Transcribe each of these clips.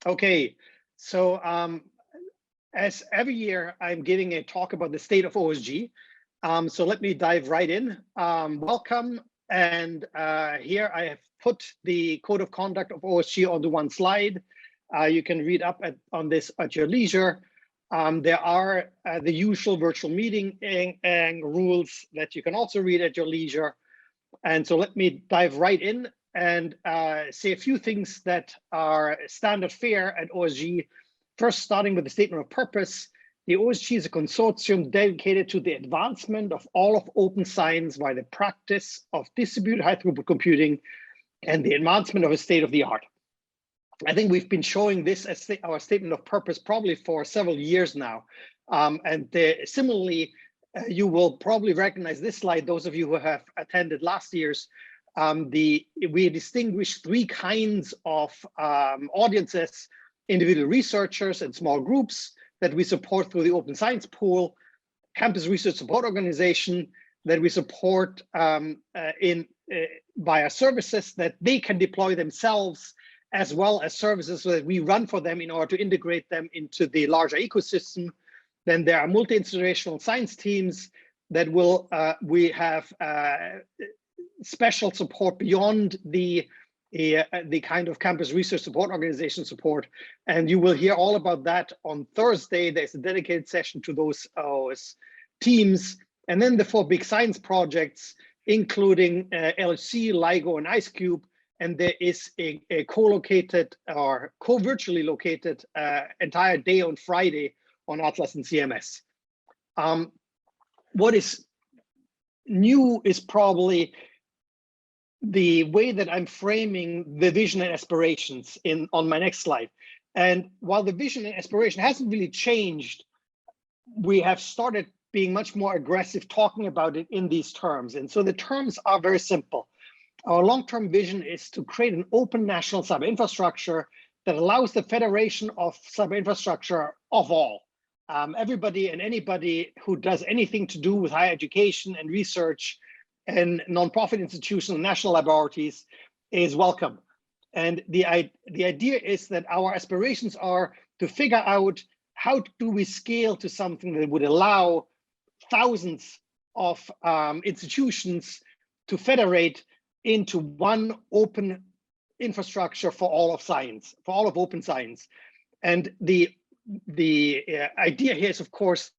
Okay, so as every year, I'm giving a talk about the state of OSG. So let me dive right in. Welcome, and here I have put the code of conduct of OSG onto one slide. You can read up on this at your leisure. There are the usual virtual meeting rules that you can also read at your leisure. And so let me dive right in and say a few things that are standard fare at OSG. First, starting with the statement of purpose. The OSG is a consortium dedicated to the advancement of all of open science by the practice of distributed high-throughput computing and the advancement of a state-of-the-art. I think we've been showing this as our statement of purpose probably for several years now. Similarly, you will probably recognize this slide, those of you who have attended last year's. We distinguish three kinds of audiences: individual researchers and small groups that we support through the Open Science Pool, campus research support organization that we support via services that they can deploy themselves, as well as services that we run for them in order to integrate them into the larger ecosystem. Then there are multi-institutional science teams that will, we have special support beyond the kind of campus research support organization support. And you will hear all about that on Thursday. There's a dedicated session to those teams. And then the four big science projects, including LHC, LIGO, and IceCube. And there is a co-located or co-virtually located entire day on Friday on Atlas and CMS. What is new is probably the way that I'm framing the vision and aspirations on my next slide. And while the vision and aspiration hasn't really changed, we have started being much more aggressive talking about it in these terms. And so the terms are very simple. Our long-term vision is to create an open national cyber infrastructure that allows the federation of cyber infrastructure of all. Everybody and anybody who does anything to do with higher education and research and nonprofit institutions and national laboratories is welcome. And the idea is that our aspirations are to figure out how do we scale to something that would allow thousands of institutions to federate into one open infrastructure for all of science, for all of open science. And the idea here is, of course,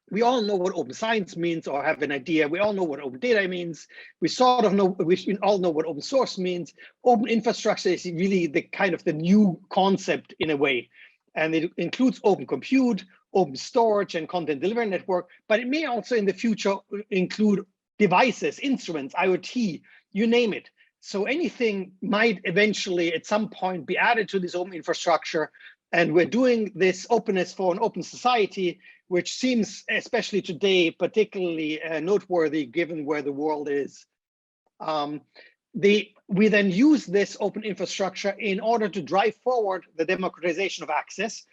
we all know what open science means or have an idea. We all know what open data means. We sort of know, we all know what open source means. Open infrastructure is really the kind of the new concept in a way. And it includes open compute, open storage, and content delivery network, but it may also in the future include devices, instruments, IoT, you name it. So anything might eventually at some point be added to this open infrastructure. And we're doing this openness for an open society, which seems, especially today, particularly noteworthy given where the world is. We then use this open infrastructure in order to drive forward the democratization of access.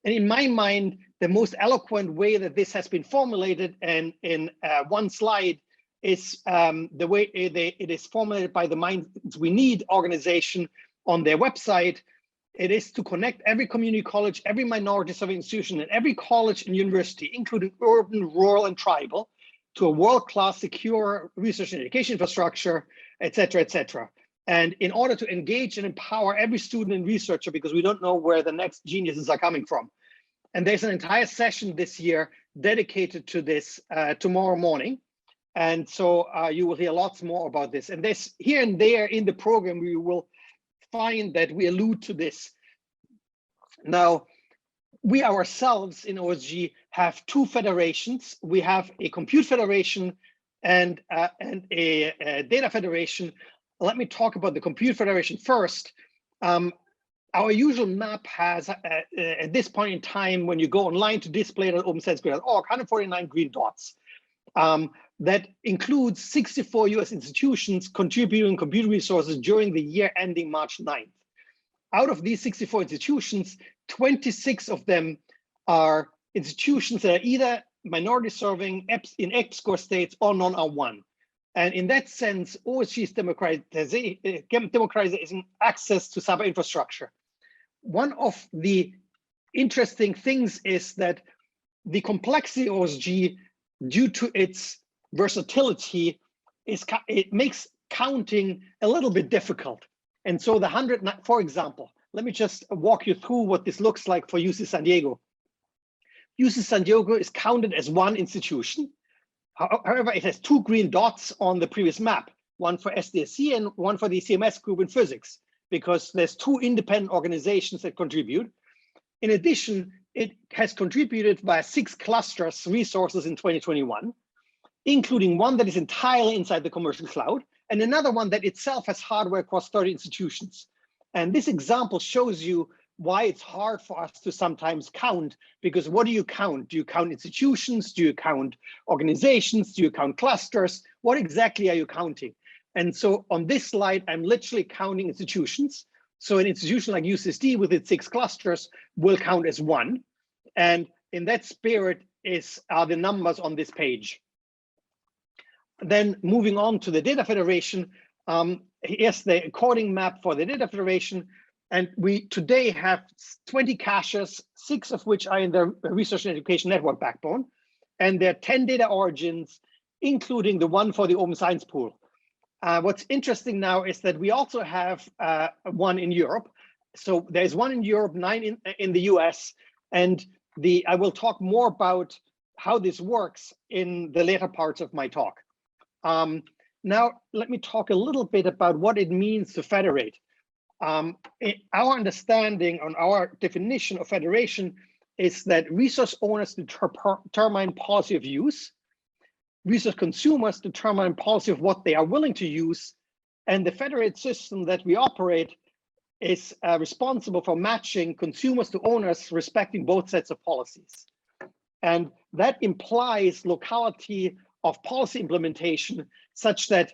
And in my mind, the most eloquent way that this has been formulated and in one slide is the way it is formulated by the Minds We Need organization on their website. It is to connect every community college, every minority serving institution, and every college and university, including urban, rural, and tribal, to a world-class secure research and education infrastructure, et cetera, et cetera. And in order to engage and empower every student and researcher, because we don't know where the next geniuses are coming from. And there's an entire session this year dedicated to this tomorrow morning. And so you will hear lots more about this. And there's here and there in the program, we will find that we allude to this. Now, we ourselves in OSG have two federations. We have a compute federation and a data federation. Let me talk about the compute federation first. Our usual map has, at this point in time, when you go online to display it at openscience.org, 149 green dots. That includes 64 US institutions contributing compute resources during the year ending March 9th. Out of these 64 institutions, 26 of them are institutions that are either minority serving in EPSCoR states or non-R1. And in that sense, OSG is democratizing access to cyber infrastructure. one of the interesting things is that the complexity of OSG, due to its versatility, it makes counting a little bit difficult. And so the 100, for example, let me just walk you through what this looks like for UC San Diego. UC San Diego is counted as one institution. However, it has 2 green dots on the previous map, one for SDSC and one for the CMS group in physics, because there's 2 independent organizations that contribute. In addition, it has contributed via 6 clusters resources in 2021, including one that is entirely inside the commercial cloud, and another one that itself has hardware across 30 institutions. And this example shows you why it's hard for us to sometimes count, because what do you count? Do you count institutions? Do you count organizations? Do you count clusters? What exactly are you counting? And so on this slide, I'm literally counting institutions. So an institution like UCSD with its 6 clusters will count as 1. And in that spirit are the numbers on this page. Then moving on to the Data Federation, here's the coding map for the Data Federation. And we today have 20 caches, 6 of which are in the Research and Education Network backbone. And there are 10 data origins, including the one for the Open Science Pool. What's interesting now is that we also have one in Europe. So there's one in Europe, 9 in the US. And I will talk more about how this works in the later parts of my talk. Now, let me talk a little bit about what it means to federate. Our understanding on our definition of federation is that resource owners determine policy of use, resource consumers determine policy of what they are willing to use, and the federated system that we operate is responsible for matching consumers to owners respecting both sets of policies. And that implies locality of policy implementation such that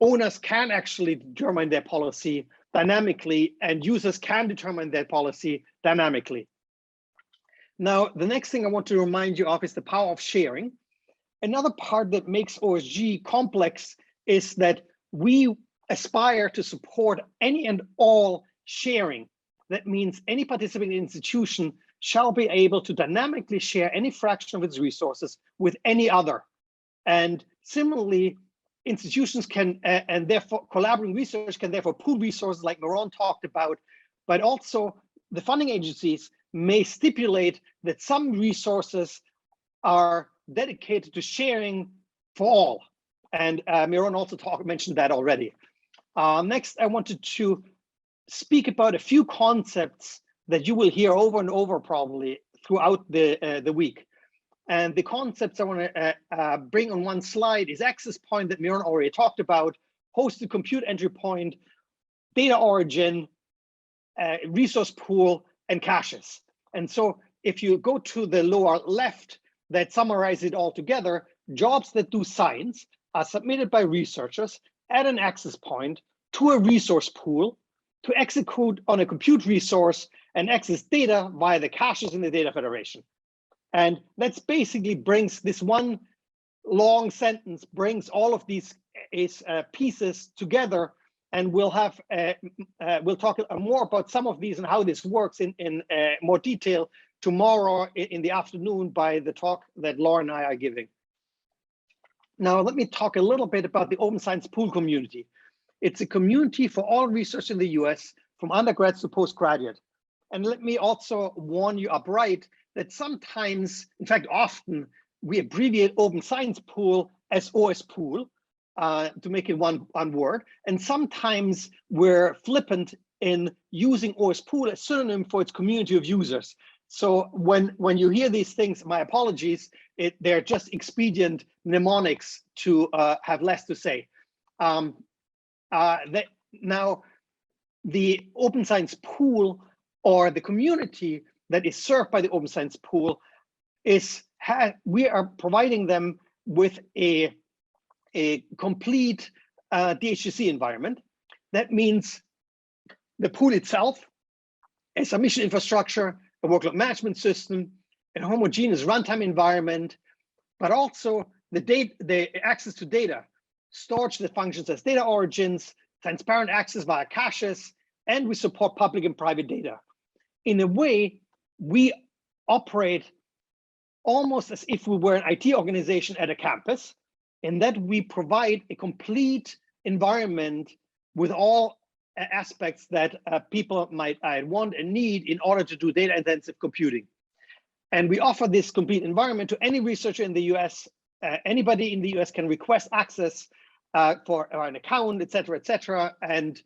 owners can actually determine their policy dynamically and users can determine their policy dynamically. Now, the next thing I want to remind you of is the power of sharing. Another part that makes OSG complex is that we aspire to support any and all sharing. That means any participating institution shall be able to dynamically share any fraction of its resources with any other. And similarly, institutions can, and therefore collaborating research can therefore pool resources like Meron talked about, but also the funding agencies may stipulate that some resources are dedicated to sharing for all. And Meron also mentioned that already. Next, I wanted to speak about a few concepts that you will hear over and over probably throughout the week. And the concepts I want to bring on one slide is access point that Meron already talked about, hosted compute entry point, data origin, resource pool, and caches. And so if you go to the lower left, that summarizes it all together, jobs that do science are submitted by researchers at an access point to a resource pool to execute on a compute resource and access data via the caches in the Data Federation. And that's basically brings this one long sentence, brings all of these pieces together, and we'll have we'll talk more about some of these and how this works in more detail tomorrow in the afternoon by the talk that Laura and I are giving. Now, let me talk a little bit about the Open Science Pool community. It's a community for all research in the US, from undergrads to postgraduate. And let me also warn you upright that sometimes, in fact, often, we abbreviate Open Science Pool as OS Pool to make it one word. And sometimes we're flippant in using OS Pool as synonym for its community of users. So when you hear these things, my apologies, they're just expedient mnemonics to have less to say. Now, the Open Science Pool, or the community that is served by the Open Science Pool, we are providing them with a complete dHTC environment. That means the pool itself, a submission infrastructure, a workload management system, a homogeneous runtime environment, but also the access to data, storage that functions as data origins, transparent access via caches, and we support public and private data. in a way, we operate almost as if we were an IT organization at a campus, in that we provide a complete environment with all aspects that people might want and need in order to do data-intensive computing. And we offer this complete environment to any researcher in the US. Anybody in the US can request access for an account, et cetera, and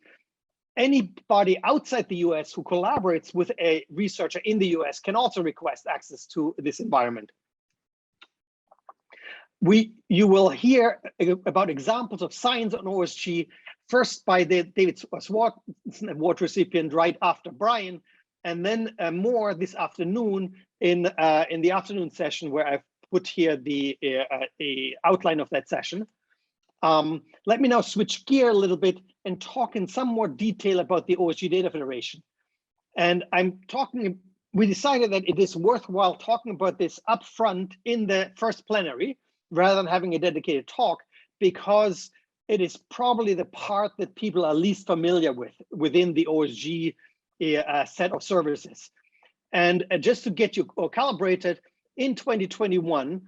anybody outside the US who collaborates with a researcher in the US can also request access to this environment. You will hear about examples of science on OSG, first by the David Swart Award recipient right after Brian, and then more this afternoon in the afternoon session, where I've put here the outline of that session. Let me now switch gear a little bit and talk in some more detail about the OSG Data Federation. And we decided that it is worthwhile talking about this up front in the first plenary, rather than having a dedicated talk, because it is probably the part that people are least familiar with within the OSG set of services. And just to get you calibrated, in 2021,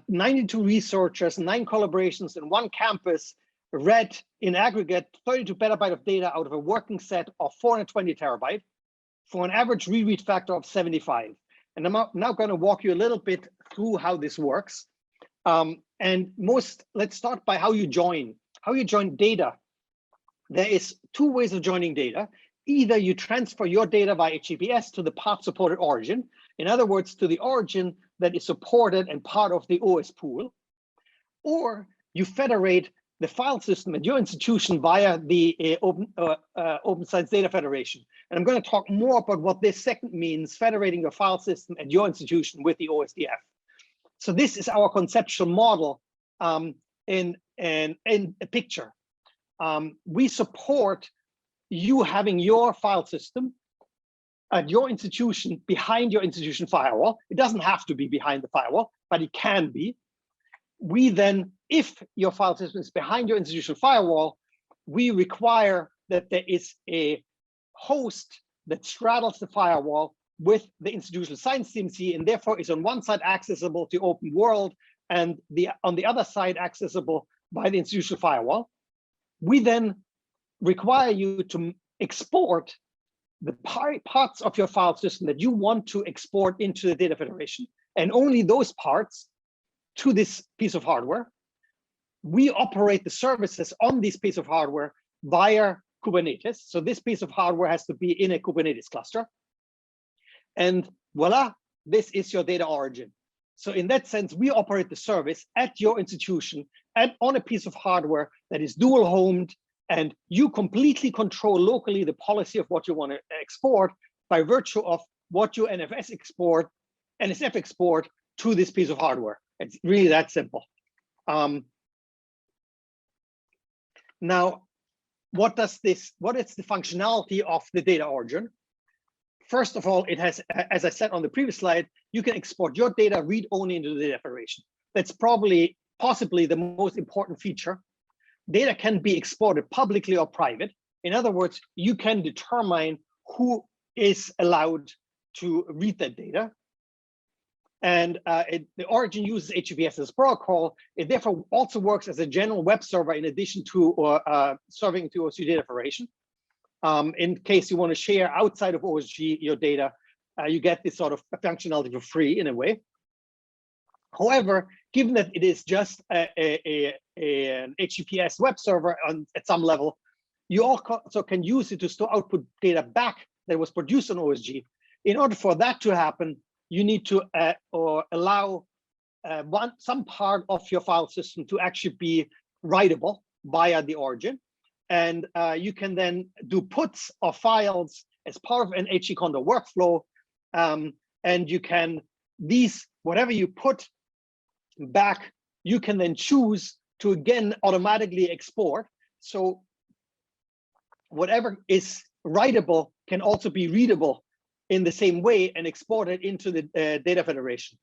92 researchers, 9 collaborations, and 1 campus read in aggregate 32 petabyte of data out of a working set of 420 terabyte for an average reread factor of 75. And I'm now going to walk you a little bit through how this works. Let's start by how you join data. There is 2 ways of joining data. Either you transfer your data via HTTPS to the path supported origin, in other words, to the origin that is supported and part of the OS pool, or you federate the file system at your institution via the Open Science Data Federation. And I'm going to talk more about what this second means, federating your file system at your institution with the OSDF. So this is our conceptual model in a picture. We support you having your file system at your institution behind your institution firewall. It doesn't have to be behind the firewall, but it can be. We then, if your file system is behind your institution firewall, we require that there is a host that straddles the firewall with the institutional science DMC, and therefore is on one side accessible to open world and on the other side accessible by the institutional firewall. We then require you to export the parts of your file system that you want to export into the Data Federation, and only those parts to this piece of hardware. We operate the services on this piece of hardware via Kubernetes. So this piece of hardware has to be in a Kubernetes cluster. And voila, this is your data origin. So in that sense, we operate the service at your institution and on a piece of hardware that is dual homed, and you completely control locally the policy of what you want to export by virtue of what you NSF export to this piece of hardware. It's really that simple. Now, what is the functionality of the data origin? First of all, it has, as I said on the previous slide, you can export your data read-only into the Data Federation. That's possibly the most important feature. Data can be exported publicly or private. In other words, you can determine who is allowed to read that data. And the origin uses HTTPS as protocol. It therefore also works as a general web server in addition to serving to OSG Data Federation. In case you want to share outside of OSG your data, you get this sort of functionality for free in a way. However, given that it is just an HTTPS web server at some level, you also can use it to store output data back that was produced on OSG. In order for that to happen, you need to allow some part of your file system to actually be writable via the origin. And you can then do puts of files as part of an HG Conda workflow. And you can, whatever you put back, you can then choose to again automatically export. So whatever is writable can also be readable in the same way and exported into the Data Federation.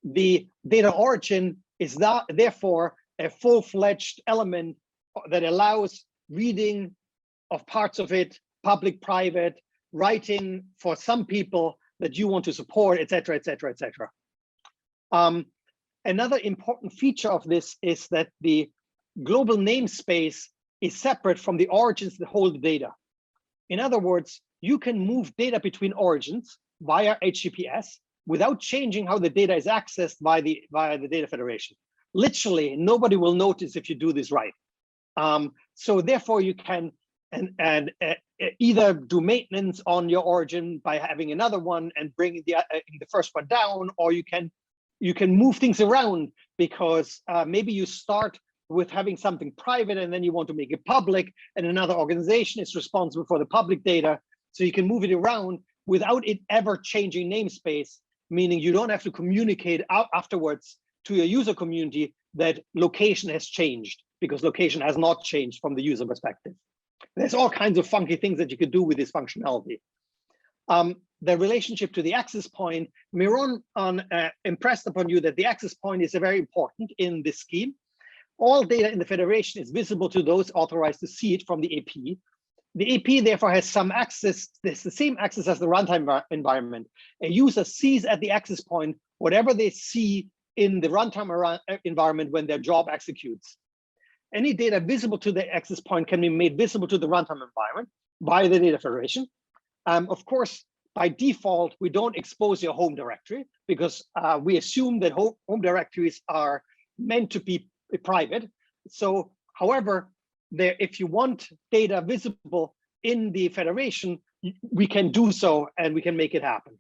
The data origin is therefore a full-fledged element that allows reading of parts of it, public, private, writing for some people that you want to support, et cetera, et cetera, et cetera. Another important feature of this is that the global namespace is separate from the origins that hold the data. In other words, you can move data between origins via HTTPS without changing how the data is accessed via the Data Federation. Literally, nobody will notice if you do this right. So therefore, you can either do maintenance on your origin by having another one and bringing the first one down, or you can move things around because maybe you start with having something private and then you want to make it public, and another organization is responsible for the public data. So you can move it around without it ever changing namespace, meaning you don't have to communicate out afterwards to your user community that location has changed, because location has not changed from the user perspective. There's all kinds of funky things that you could do with this functionality. The relationship to the access point, Miron impressed upon you that the access point is very important in this scheme. All data in the federation is visible to those authorized to see it from the AP. The AP therefore has some access, there's the same access as the runtime environment. A user sees at the access point whatever they see in the runtime environment when their job executes. Any data visible to the access point can be made visible to the runtime environment by the Data Federation. Of course, by default, we don't expose your home directory because we assume that home directories are meant to be private. So, however, if you want data visible in the federation, we can do so and we can make it happen.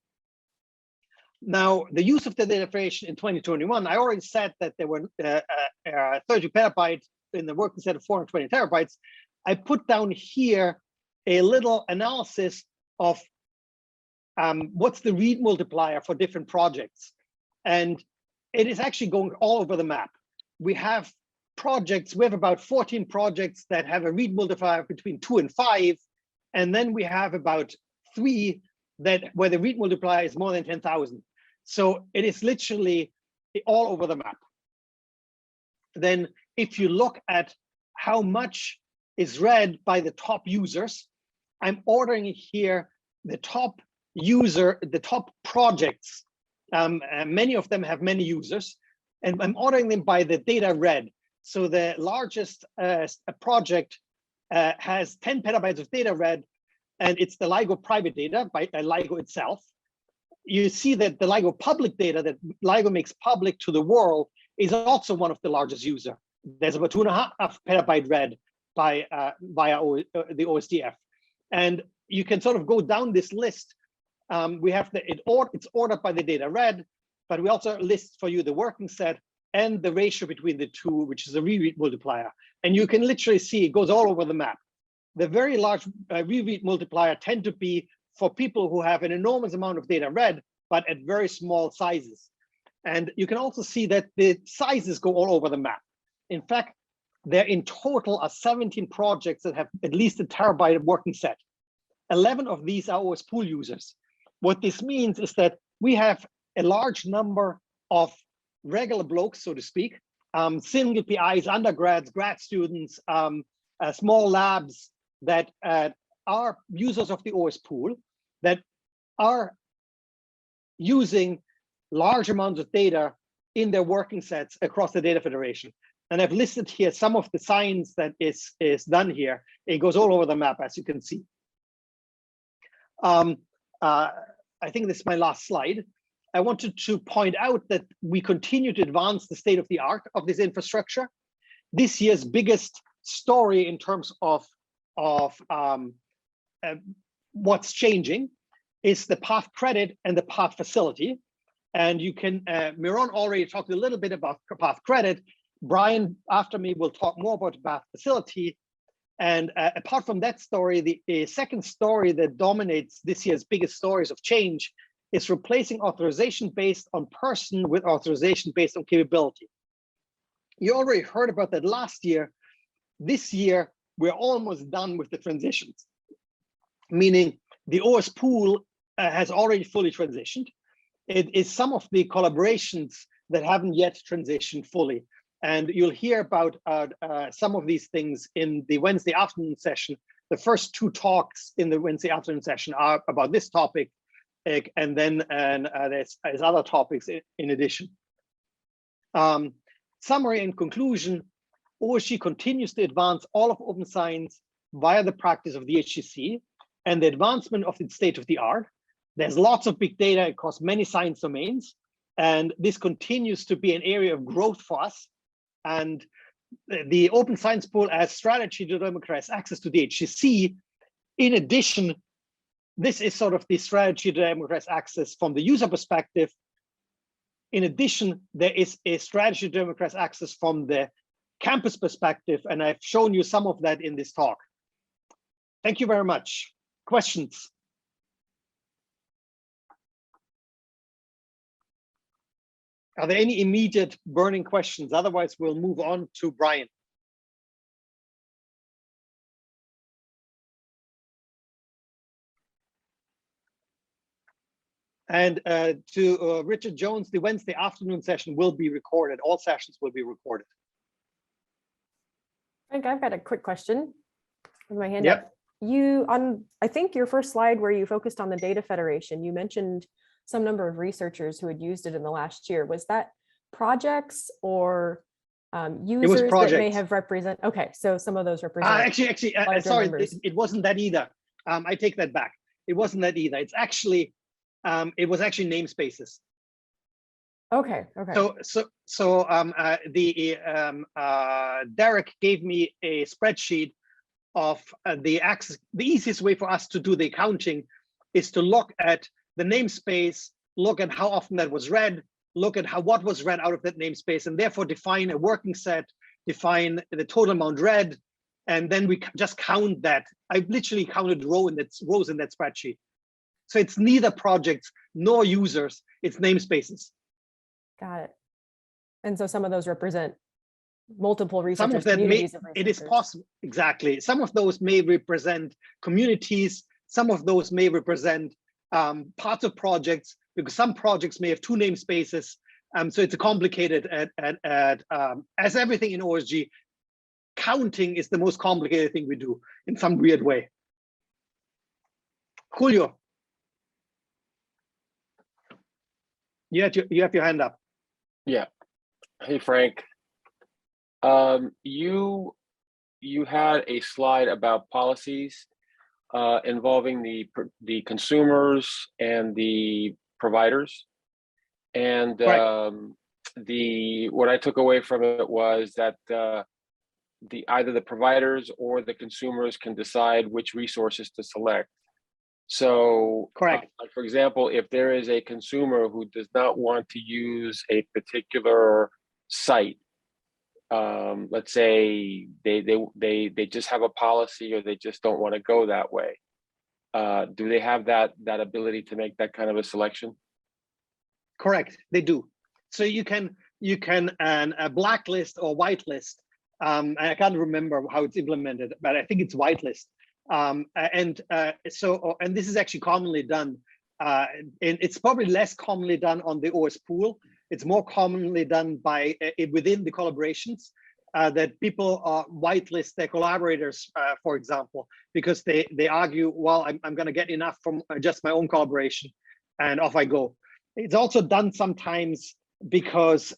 Now, the use of the Data Federation in 2021, I already said that there were 30 petabytes in the working set of 420 terabytes. I put down here a little analysis of what's the read multiplier for different projects. And it is actually going all over the map. We have projects, we have about 14 projects that have a read multiplier between 2 and 5. And then we have about 3 where the read multiplier is more than 10,000. So it is literally all over the map. Then if you look at how much is read by the top users, I'm ordering here the top projects. Many of them have many users, and I'm ordering them by the data read. So the largest project has 10 petabytes of data read, and it's the LIGO private data by LIGO itself. You see that the LIGO public data that LIGO makes public to the world is also one of the largest user. There's about 2.5 petabyte read by via the OSDF, and you can sort of go down this list. We have it's ordered by the data read, but we also list for you the working set and the ratio between the two, which is a reread multiplier. And you can literally see it goes all over the map. The very large reread multiplier tend to be for people who have an enormous amount of data read, but at very small sizes. And you can also see that the sizes go all over the map. In fact, there in total are 17 projects that have at least a terabyte of working set. 11 of these are OS pool users. What this means is that we have a large number of regular blokes, so to speak, single PIs, undergrads, grad students, small labs that are users of the OS pool that are using large amounts of data in their working sets across the Data Federation. And I've listed here some of the science that is done here. It goes all over the map, as you can see. I think this is my last slide. I wanted to point out that we continue to advance the state of the art of this infrastructure. This year's biggest story in terms of what's changing is the path credit and the path facility. And you can, Miron already talked a little bit about path credit. Brian, after me, will talk more about the path facility. And apart from that story, the second story that dominates this year's biggest stories of change is replacing authorization based on person with authorization based on capability. You already heard about that last year. This year, we're almost done with the transitions, meaning the OS pool has already fully transitioned. It is some of the collaborations that haven't yet transitioned fully. And you'll hear about some of these things in the Wednesday afternoon session The first two talks in the Wednesday afternoon session are about this topic, and then there's other topics in addition. Summary and conclusion, OSG continues to advance all of open science via the practice of dHTC and the advancement of its state-of-the-art. There's lots of big data across many science domains, and this continues to be an area of growth for us. And the Open Science Pool as strategy to democratize access to dHTC. In addition, this is sort of the strategy to democratize access from the user perspective. In addition, there is a strategy to democratize access from the campus perspective, and I've shown you some of that in this talk. Thank you very much. Questions? Are there any immediate burning questions? Otherwise, we'll move on to Brian. And to Richard Jones, the Wednesday afternoon session will be recorded. All sessions will be recorded. Frank, I've got a quick question with my hand Yep. up. I think your first slide where you focused on the Data Federation, you mentioned some number of researchers who had used it in the last year. Was that projects or users that may have represent? Okay, so some of those represent. Actually, sorry, it wasn't that either. I take that back. It wasn't that either. It's actually, it was actually namespaces. Okay. Okay. So Derek gave me a spreadsheet of the access. The easiest way for us to do the accounting is to look at the namespace, look at how often that was read, look at what was read out of that namespace, and therefore define a working set, define the total amount read, and then we just count that. I've literally counted rows in that spreadsheet. So it's neither projects nor users, it's namespaces. Got it. And so some of those represent multiple researchers. Some of that it is possible, exactly. Some of those may represent communities, some of those may represent parts of projects, because some projects may have two namespaces. So it's a complicated, as everything in OSG, counting is the most complicated thing we do in some weird way. Julio, you have your hand up. Yeah. Hey, Frank. You had a slide about policies involving the consumers and the providers, and what I took away from it was that either the providers or the consumers can decide which resources to select. So, correct. Like for example, if there is a consumer who does not want to use a particular site, let's say they just have a policy or they just don't want to go that way, do they have that ability to make that kind of a selection? Correct, they do. So you can blacklist or whitelist. I can't remember how it's implemented, but I think it's whitelist. And this is actually commonly done, and it's probably less commonly done on the OS pool. It's more commonly done by within the collaborations, that people whitelist their collaborators, for example, because they argue, well, I'm going to get enough from just my own collaboration, and off I go. It's also done sometimes because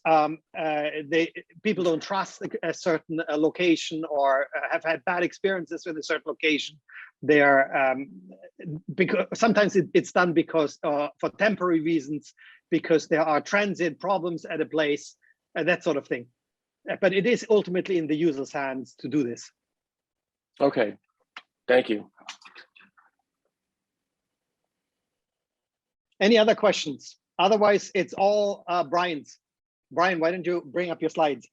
people don't trust a certain location or have had bad experiences with a certain location. Because sometimes it's done because for temporary reasons, because there are transit problems at a place, that sort of thing. But it is ultimately in the user's hands to do this. Okay, thank you. Any other questions? Otherwise, it's all Brian's. Brian, why don't you bring up your slides?